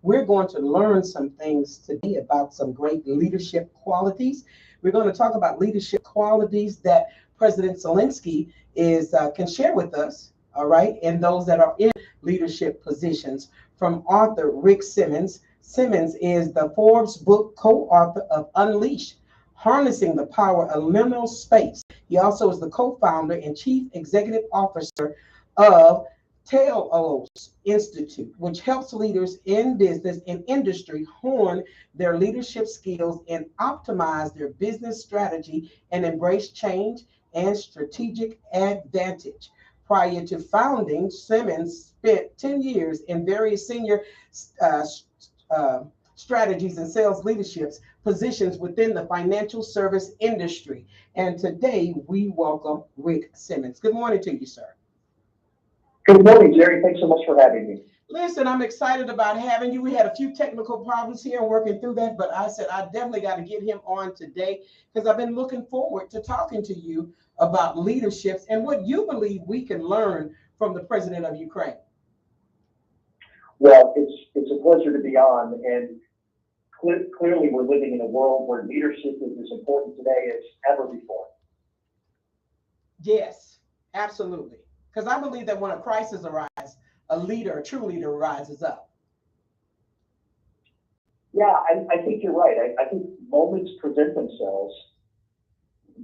We're going to learn some things today about some great leadership qualities. We're going to talk about leadership qualities that President Zelensky is can share with us. All right, and those that are in leadership positions. From author Rick Simmons. Simmons is the Forbes book co-author of Unleash, Harnessing the Power of Liminal Space. He also is the co-founder and chief executive officer of Telos Institute, which helps leaders in business and industry hone their leadership skills and optimize their business strategy and embrace change and strategic advantage. Prior to founding, Simmons spent 10 years in various senior uh, uh, strategies and sales leaderships positions within the financial service industry. And today we welcome Rick Simmons. Good morning to you, sir. Good morning, Jerry. Thanks so much for having me. Listen, I'm excited about having you. We had a few technical problems here and working through that, but I said I definitely got to get him on today because I've been looking forward to talking to you about leaderships and what you believe we can learn from the president of Ukraine. Well, it's a pleasure to be on, and clearly we're living in a world where leadership is as important today as ever before. Yes, absolutely. Because I believe that when a crisis arises, a true leader rises up. Yeah, I think you're right. I think moments present themselves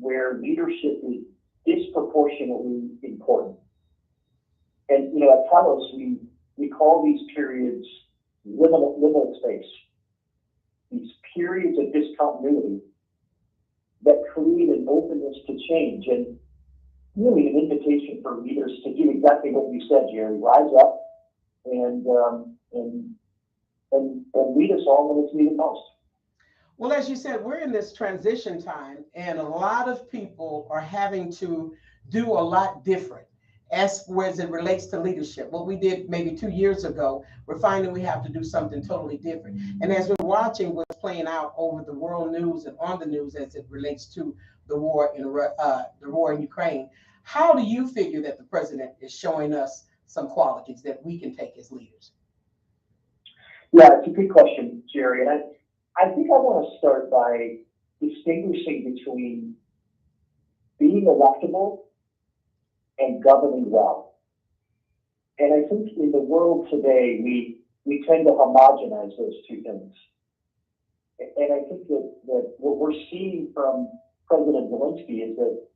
where leadership is disproportionately important. And, at Telos, we call these periods liminal space, these periods of discontinuity that create an openness to change and really an invitation for leaders to do exactly what you said, Jerry, rise up and lead us all when it's needed most. Well, as you said, we're in this transition time, and a lot of people are having to do a lot different as it relates to leadership. What we did maybe 2 years ago, we're finding we have to do something totally different. And as we're watching what's playing out over the world news and on the news as it relates to the war in Ukraine, how do you figure that the president is showing us some qualities that we can take as leaders? Yeah, it's a good question, Jerry. And I think I want to start by distinguishing between being electable and governing well. And I think in the world today, we tend to homogenize those two things. And I think that what we're seeing from President Zelensky is that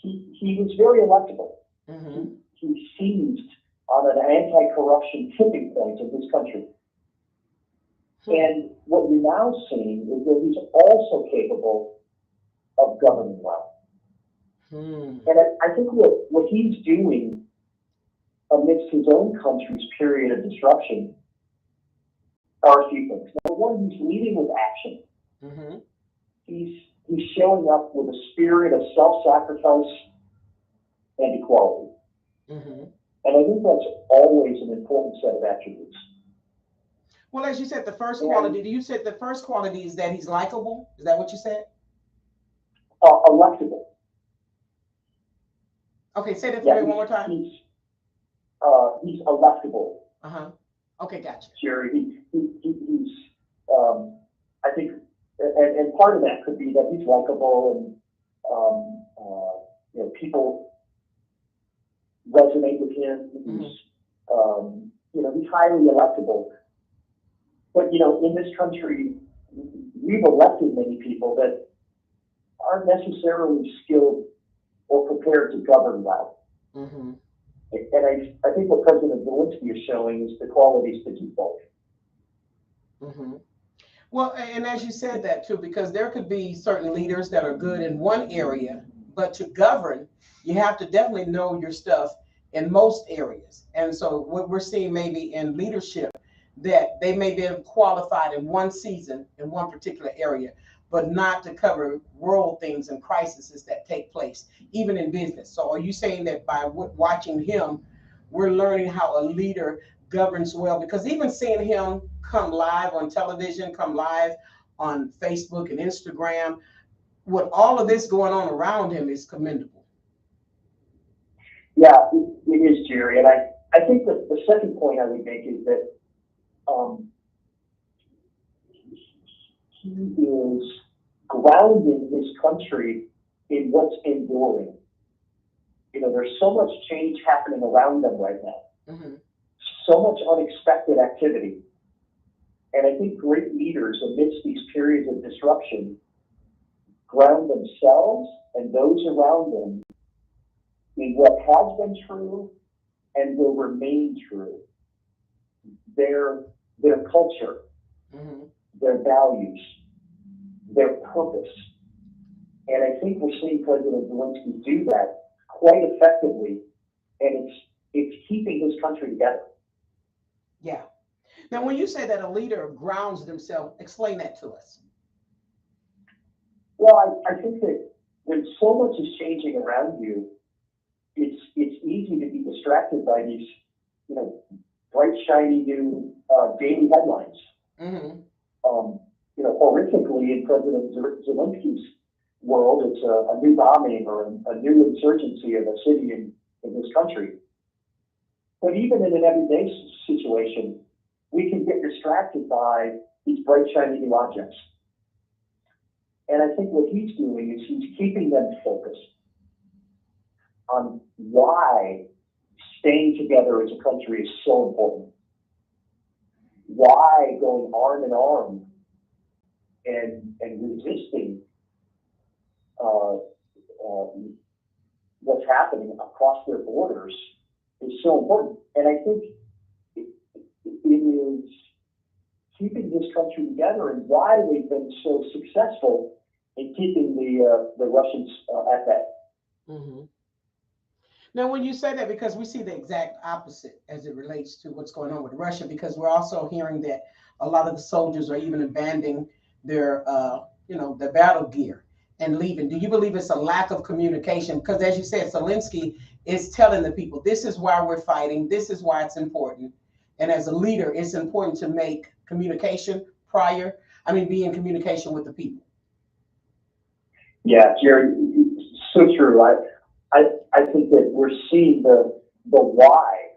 he was very electable. Mm-hmm. He seized on an anti-corruption tipping point in this country. And what you're now seeing is that he's also capable of governing well. And I think what he's doing amidst his own country's period of disruption are a few things. Number one, he's leading with action. Mm-hmm. He's showing up with a spirit of self-sacrifice and equality. Mm-hmm. And I think that's always an important set of attributes. Well, as you said, the first quality, you said the first quality is that he's likable. Is that what you said? Electable. Okay, say that for me one more time. He's electable. Uh-huh. Okay, gotcha. Jerry, he's I think, and part of that could be that he's likable and people resonate with him. He's highly electable. But in this country, we've elected many people that aren't necessarily skilled or prepared to govern well. Mm-hmm. And I think what President Zelensky is showing is the qualities to do both. Mm-hmm. Well, and as you said that too, because there could be certain leaders that are good in one area, but to govern, you have to definitely know your stuff in most areas. And so what we're seeing maybe in leadership, that they may be qualified in one season in one particular area, but not to cover world things and crises that take place, even in business. So are you saying that by watching him, we're learning how a leader governs well? Because even seeing him come live on television, come live on Facebook and Instagram, with all of this going on around him is commendable. Yeah, it is, Jerry. And I think that the second point I would make is that is grounding his country in what's enduring. There's so much change happening around them right now, so much unexpected activity. And I think great leaders amidst these periods of disruption ground themselves and those around them in what has been true and will remain true. Their culture, their values, their purpose. And I think we're seeing President Zelensky do that quite effectively, and it's keeping his country together. Yeah. Now, when you say that a leader grounds themselves, explain that to us. Well, I think that when so much is changing around you, it's easy to be distracted by these, bright, shiny new daily headlines. Horrifically, in President Zelensky's world, it's a new bombing or a new insurgency of a city in this country. But even in an everyday situation, we can get distracted by these bright, shiny new objects. And I think what he's doing is he's keeping them focused on why staying together as a country is so important. Why going arm in arm and resisting what's happening across their borders is so important. And I think it is keeping this country together and why they've been so successful in keeping the Russians at bay. Now, when you say that, because we see the exact opposite as it relates to what's going on with Russia, because we're also hearing that a lot of the soldiers are even abandoning their, their battle gear and leaving. Do you believe it's a lack of communication? Because as you said, Zelensky is telling the people, this is why we're fighting. This is why it's important. And as a leader, it's important to make communication be in communication with the people. Yeah, Jerry, so true. I think that we're seeing the why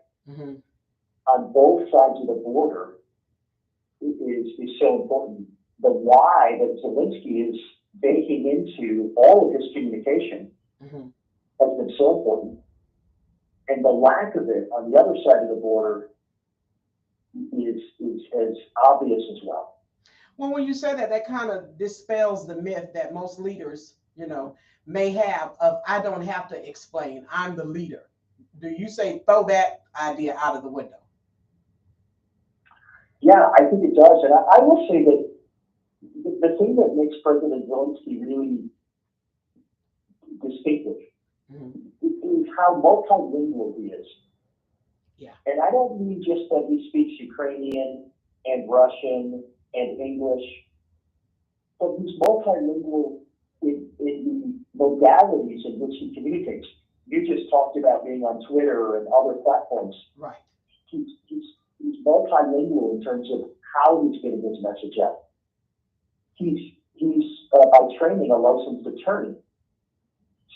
on both sides of the border is so important. The why that Zelensky is baking into all of his communication has been so important. And the lack of it on the other side of the border is as obvious as well. Well, when you say that, that kind of dispels the myth that most leaders, may have of, I don't have to explain, I'm the leader. Do you say throw that idea out of the window? Yeah, I think it does. And I will say that the thing that makes President Zelensky really distinctive is how multilingual he is. Yeah. And I don't mean just that he speaks Ukrainian and Russian and English, but he's multilingual in the modalities in which he communicates. You just talked about being on Twitter and other platforms. Right. He's multilingual in terms of how he's getting his message out. He's by training a licensed attorney,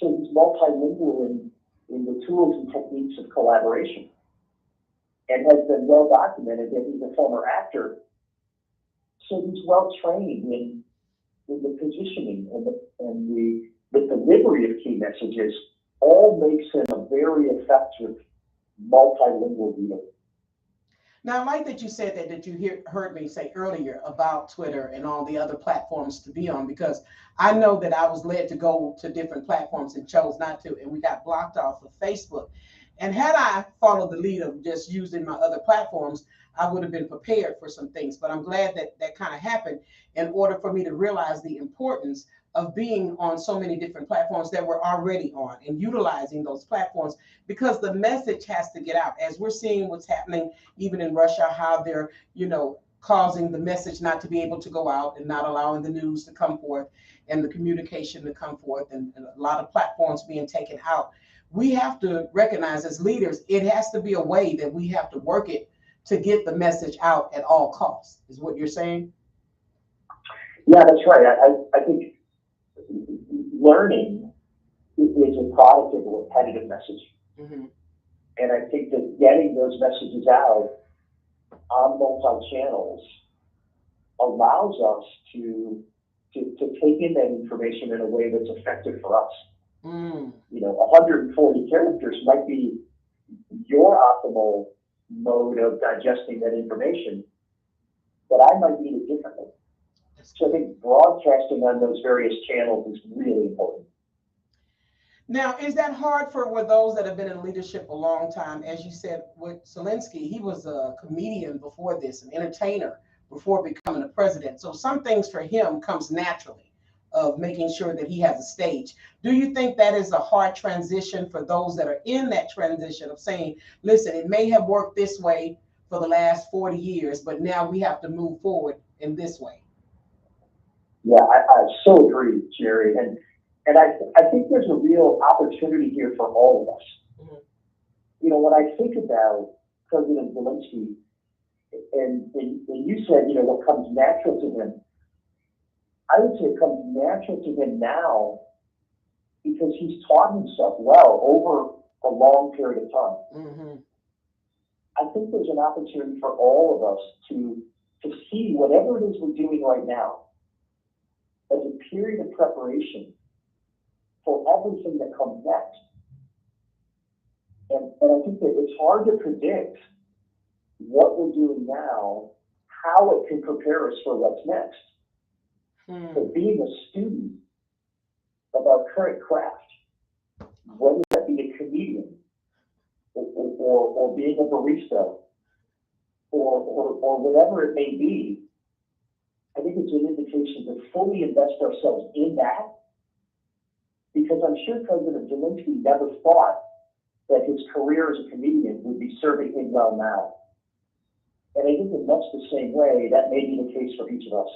so he's multilingual in the tools and techniques of collaboration, and has been well documented that he's a former actor. So he's well trained in the positioning and the delivery of key messages. All makes him a very effective multilingual leader. Now, I like that you said that you heard me say earlier about Twitter and all the other platforms to be on, because I know that I was led to go to different platforms and chose not to, and we got blocked off of Facebook. And had I followed the lead of just using my other platforms, I would have been prepared for some things. But I'm glad that that kind of happened in order for me to realize the importance of being on so many different platforms that we're already on and utilizing those platforms, because the message has to get out. As we're seeing what's happening even in Russia, how they're, causing the message not to be able to go out and not allowing the news to come forth and the communication to come forth, and a lot of platforms being taken out. We have to recognize as leaders, it has to be a way that we have to work it to get the message out at all costs, is what you're saying? Yeah, that's right. I think learning is a product of a repetitive message. And I think that getting those messages out on multi-channels, allows us to take in that information in a way that's effective for us. 140 characters might be your optimal mode of digesting that information, but I might need it differently. So I think broadcasting on those various channels is really important. Now, is that hard for those that have been in leadership a long time? As you said, with Zelensky, he was a comedian before this, an entertainer before becoming a president. So some things for him comes naturally of making sure that he has a stage. Do you think that is a hard transition for those that are in that transition of saying, listen, it may have worked this way for the last 40 years, but now we have to move forward in this way? Yeah, I so agree, Jerry. And I think there's a real opportunity here for all of us. Mm-hmm. When I think about President Zelensky, and you said, what comes natural to him, I would say it comes natural to him now because he's taught himself well over a long period of time. Mm-hmm. I think there's an opportunity for all of us to see whatever it is we're doing right now as a period of preparation for everything that comes next. And I think that it's hard to predict what we're doing now, how it can prepare us for what's next. But being a student of our current craft, whether that be a comedian or being a barista or whatever it may be, I think it's an invitation to fully invest ourselves in that, because I'm sure President Zelensky never thought that his career as a comedian would be serving him well now. And I think in much the same way, that may be the case for each of us.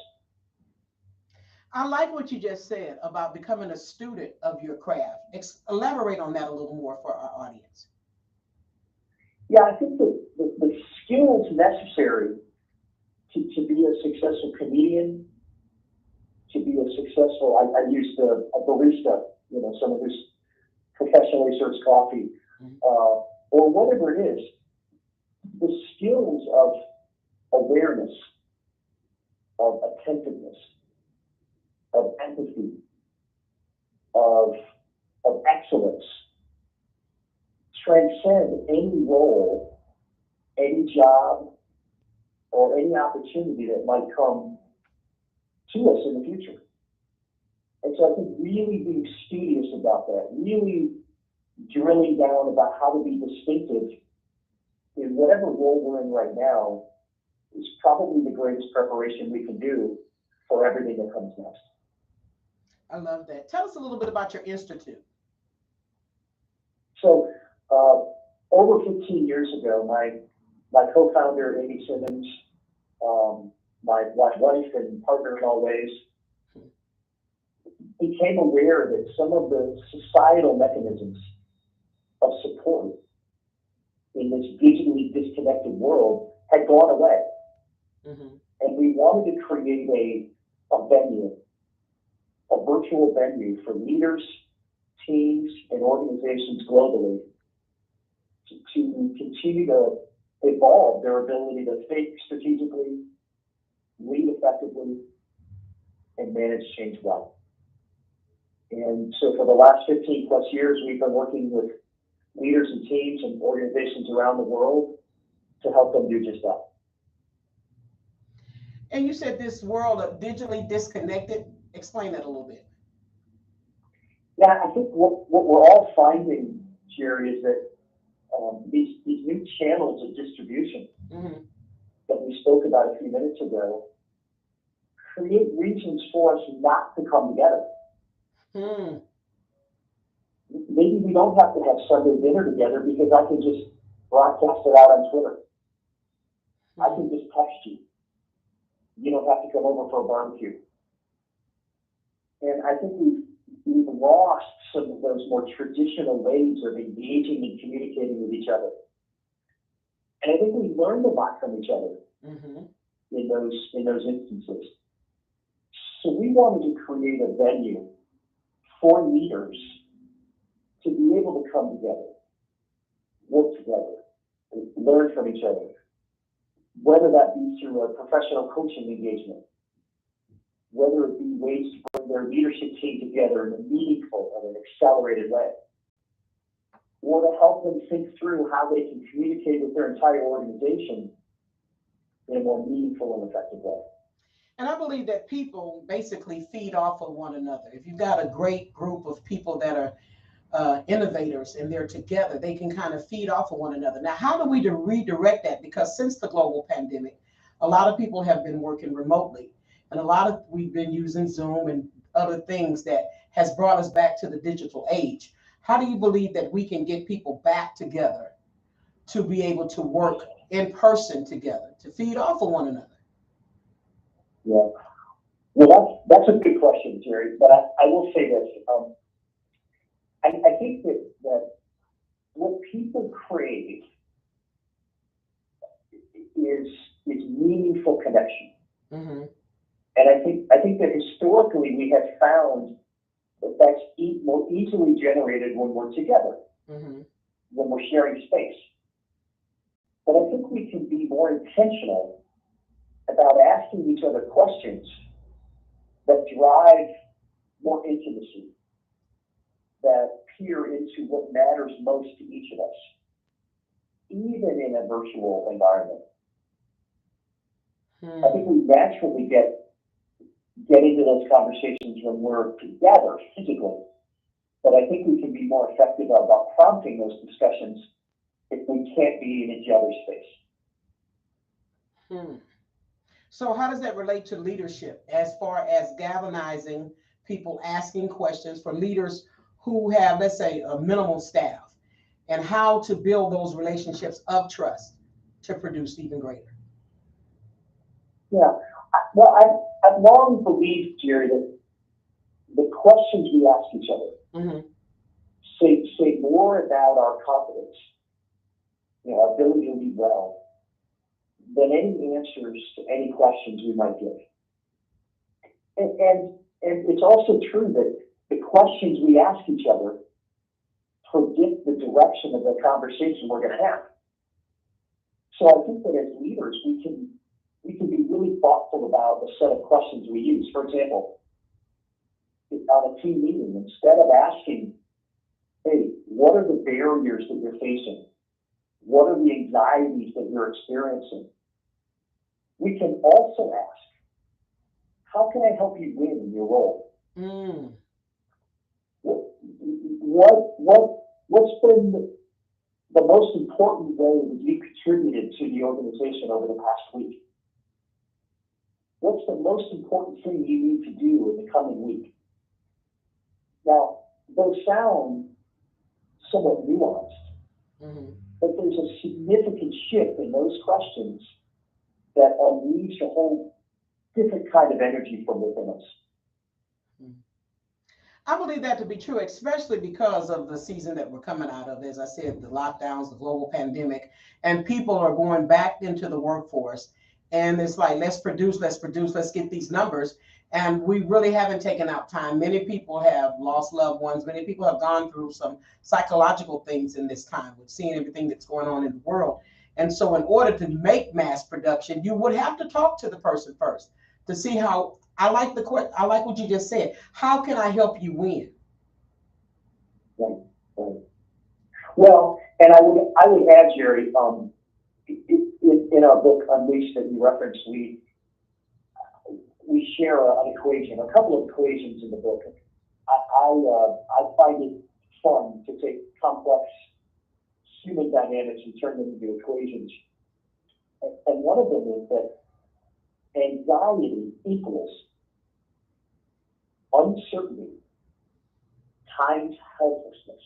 I like what you just said about becoming a student of your craft. Elaborate on that a little more for our audience. Yeah, I think the skills necessary to be a successful comedian, to be a successful, I used a barista, someone who's professionally serves coffee, or whatever it is, the skills of awareness, of attentiveness, of empathy, of excellence, transcend any role, any job, or any opportunity that might come to us in the future. And so I think really being studious about that, really drilling down about how to be distinctive in whatever role we're in right now is probably the greatest preparation we can do for everything that comes next. I love that. Tell us a little bit about your institute. So over 15 years ago, my co-founder, Amy Simmons, my wife and partner in all ways, became aware that some of the societal mechanisms of support in this digitally disconnected world had gone away. Mm-hmm. And we wanted to create a venue, a virtual venue for leaders, teams, and organizations globally to continue to evolve their ability to think strategically, lead effectively, and manage change well. And so for the last 15 plus years, we've been working with leaders and teams and organizations around the world to help them do just that. And you said this world of digitally disconnected. Explain that a little bit. Yeah, I think what we're all finding, Jerry, is that these new channels of distribution that we spoke about a few minutes ago create reasons for us not to come together. Maybe we don't have to have Sunday dinner together because I can just broadcast it out on Twitter. I can just text you. You don't have to come over for a barbecue. And I think we've lost some of those more traditional ways of engaging and communicating with each other. And I think we learned a lot from each other in those instances. So we wanted to create a venue for leaders to be able to come together, work together, learn from each other, whether that be through a professional coaching engagement whether it be ways to bring their leadership team together in a meaningful and an accelerated way, or to help them think through how they can communicate with their entire organization in a more meaningful and effective way. And I believe that people basically feed off of one another. If you've got a great group of people that are innovators and they're together, they can kind of feed off of one another. Now, how do we redirect that? Because since the global pandemic, a lot of people have been working remotely, and we've been using Zoom and other things that has brought us back to the digital age. How do you believe that we can get people back together to be able to work in person together, to feed off of one another? Yeah. Well, that's a good question, Jerry. But I will say this. I think that what people crave is meaningful connection. Mm-hmm. And I think that historically we have found that that's more easily generated when we're together, mm-hmm. when we're sharing space. But I think we can be more intentional about asking each other questions that drive more intimacy, that peer into what matters most to each of us, even in a virtual environment. I think we naturally get into those conversations when we're together physically, but I think we can be more effective about prompting those discussions if we can't be in each other's space. So how does that relate to leadership as far as galvanizing people, asking questions for leaders who have, let's say, a minimal staff, and how to build those relationships of trust to produce even greater? Yeah, well, I've long believed, Jerry, that the questions we ask each other mm-hmm. say more about our confidence, our ability to lead well, than any answers to any questions we might give. And it's also true that the questions we ask each other predict the direction of the conversation we're going to have. So I think that as leaders, we can be really thoughtful about the set of questions we use. For example, on a team meeting, instead of asking, hey, what are the barriers that you're facing? What are the anxieties that you're experiencing? We can also ask, how can I help you win in your role? What's been the most important way that you contributed to the organization over the past week? What's the most important thing you need to do in the coming week? Now, those sound somewhat nuanced, but there's a significant shift in those questions that unleash a whole different kind of energy from within us. I believe that to be true, especially because of the season that we're coming out of. As I said, the lockdowns, the global pandemic, and people are going back into the workforce. And it's like, let's produce, let's get these numbers. And we really haven't taken out time. Many people have lost loved ones. Many people have gone through some psychological things in this time with seeing everything that's going on in the world. And so in order to make mass production, you would have to talk to the person first to see how. I like what you just said. How can I help you win? Right. Well, and I would add, Jerry, in our book Unleashed that you referenced, we share an equation, a couple of equations in the book. I find it fun to take complex human dynamics and turn them into equations. And one of them is that anxiety equals uncertainty times helplessness.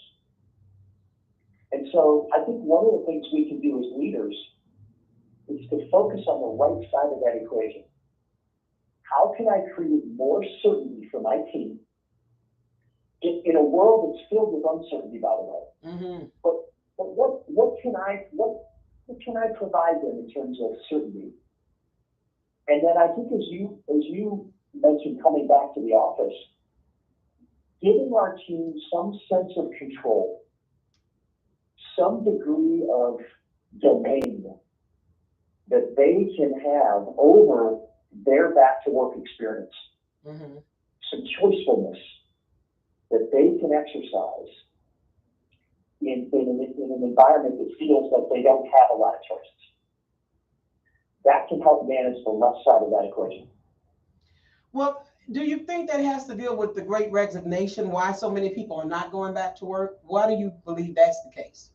And so I think one of the things we can do as leaders is to focus on the right side of that equation. How can I create more certainty for my team in a world that's filled with uncertainty, by the way? But what can I provide them in terms of certainty? And then I think as you mentioned, coming back to the office, giving our team some sense of control, some degree of domain that they can have over their back to work experience. Mm-hmm. some choicefulness that they can exercise in an environment that feels like they don't have a lot of choices. That can help manage the left side of that equation. Well, do you think that has to deal with the great resignation? Why so many people are not going back to work? Why do you believe that's the case?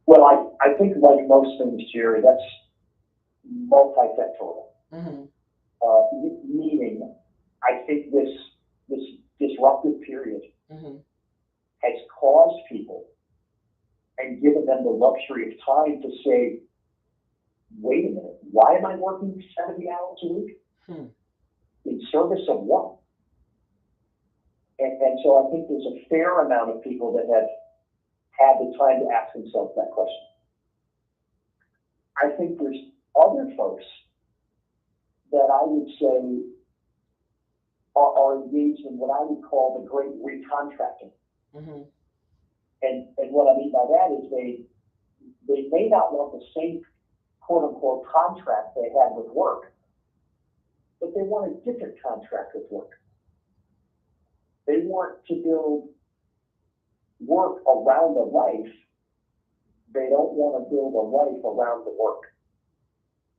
Well, I think like most things, Jerry, that's multifactorial. Mm-hmm. Meaning, I think this disruptive period Mm-hmm. has caused people and given them the luxury of time to say, wait a minute, why am I working 70 hours a week? In service of what? And so I think there's a fair amount of people that have had the time to ask themselves that question. I think there's other folks that I would say are engaged in what I would call the great recontracting. Mm-hmm. And what I mean by that is they may not want the same quote unquote contract they had with work, but they want a different contract with work. They want to build work around a life. They don't want to build a life around the work.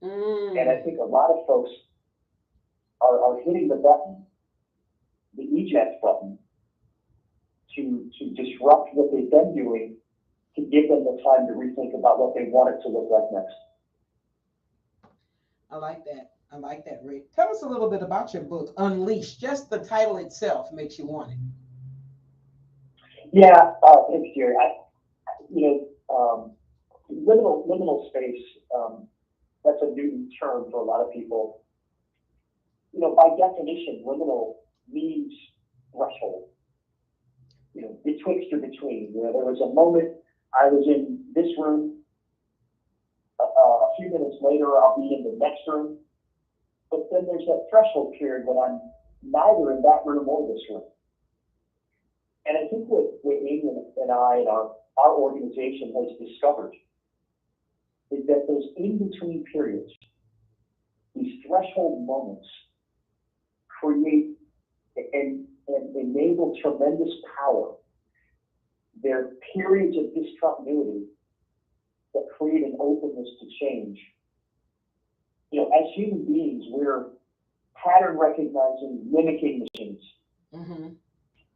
And I think a lot of folks are hitting the button, the eject button, to disrupt what they've been doing, to give them the time to rethink about what they want it to look like next. I like that. I like that, Rick. Tell us a little bit about your book, Unleashed. Just the title itself makes you want it. Yeah, thanks, Jerry. Liminal space, that's a new term for a lot of people. By definition, liminal means threshold. Betwixt or between. There was a moment I was in this room. A few minutes later, I'll be in the next room. But then there's that threshold period when I'm neither in that room or this room. And I think what Amy and I and our organization has discovered is that those in-between periods, these threshold moments, create and enable tremendous power. They're periods of discontinuity that create an openness to change. As human beings, we're pattern recognizing, mimicking machines. Mm-hmm.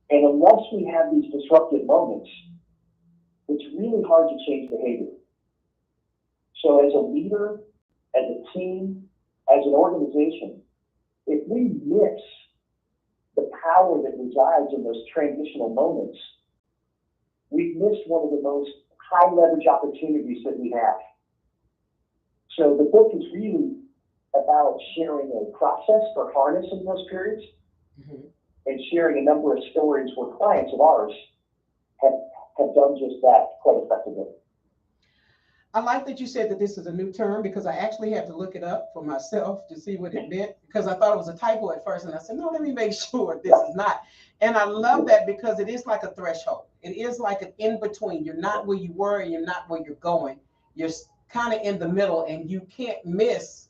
And unless we have these disruptive moments, it's really hard to change behavior. So as a leader, as a team, as an organization, if we miss the power that resides in those transitional moments, we've missed one of the most high leverage opportunities that we have. So the book is really about sharing a process for harnessing those periods. Mm-hmm. And sharing a number of stories where clients of ours have done just that quite effectively. I like that you said that this is a new term because I actually had to look it up for myself to see what it meant because I thought it was a typo at first. And I said, no, let me make sure this is not. And I love that because it is like a threshold. It is like an in-between. You're not where you were and you're not where you're going. You're kind of in the middle and you can't miss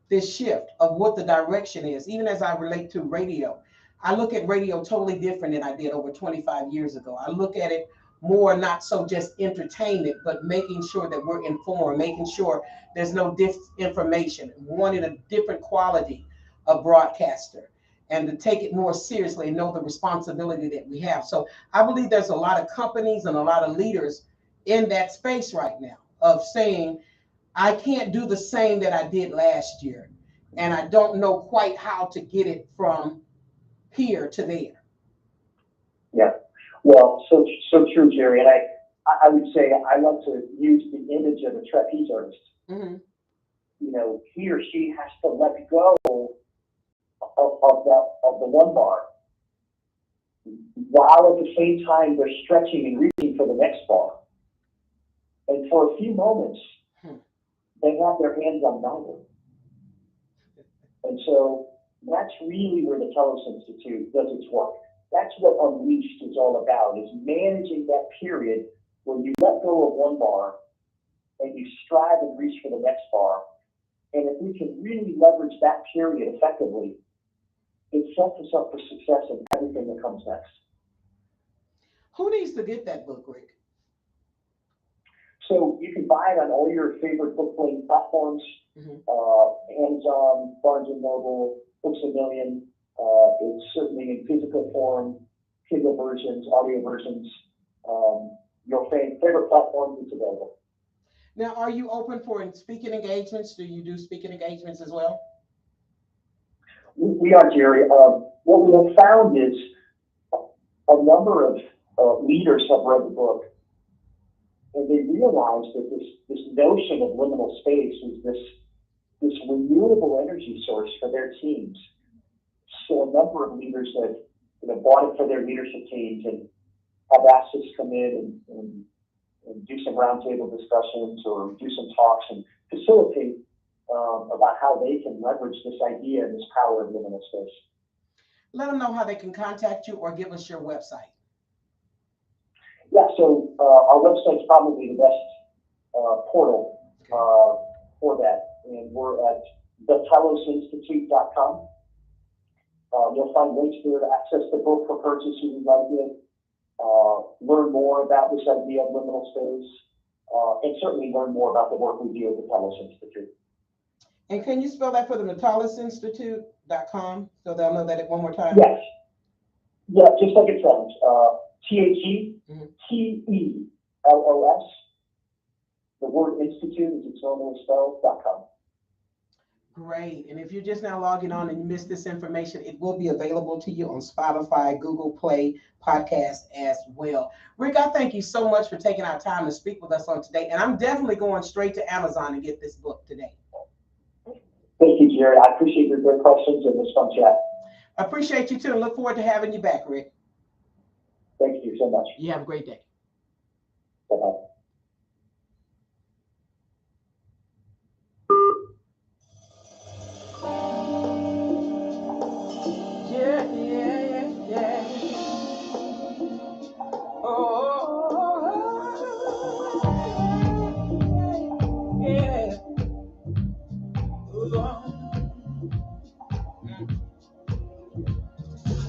this shift of what the direction is. Even as I relate to radio, I look at radio totally different than I did over 25 years ago. I look at it more, not so just entertainment, but making sure that we're informed, making sure there's no disinformation, wanting a different quality of broadcaster, and to take it more seriously and know the responsibility that we have. So I believe there's a lot of companies and a lot of leaders in that space right now of saying, I can't do the same that I did last year, and I don't know quite how to get it from here to there. Yeah, well, so true, Jerry. And I would say I like to use the image of a trapeze artist. Mm-hmm. He or she has to let go of the one bar, while at the same time they're stretching and reaching for the next bar. And for a few moments, they have their hands on neither. And so that's really where the Telos Institute does its work. That's what Unleashed is all about, is managing that period where you let go of one bar and you strive and reach for the next bar, And if we can really leverage that period effectively, it sets us up for success in everything that comes next. Who needs to get that book, Rick? So you can buy it on all your favorite book playing platforms, Amazon, Barnes & Noble, Books A Million. It's certainly in physical form, Kindle versions, audio versions. Your favorite platform is available. Now, are you open for speaking engagements? Do you do speaking engagements as well? We are, Jerry. What we have found is a number of leaders have read the book, and they realize that this notion of liminal space is this renewable energy source for their teams. So a number of leaders have bought it for their leadership teams and have asked us to come in and do some roundtable discussions or do some talks and facilitate about how they can leverage this idea and this power of liminal space. Let them know how they can contact you or give us your website. Yeah, so our website's probably the best portal for that. And we're at thetelosinstitute.com. You'll find links there to access the book for purchase if you'd like it, learn more about this idea of liminal space, and certainly learn more about the work we do at the Telos Institute. And can you spell that for them, thetelosinstitute.com, so they'll know that one more time? Yes. Yeah, just like it sounds. TheTelos. The word institute is its normally spelled.com. Great. And if you're just now logging on and you missed this information, it will be available to you on Spotify, Google Play, podcast as well. Rick, I thank you so much for taking our time to speak with us on today. And I'm definitely going straight to Amazon and get this book today. Thank you, Jerry. I appreciate your great questions and this fun chat. I appreciate you too and look forward to having you back, Rick. Thank you so much. You have a great day. Bye-bye.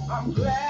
I'm glad.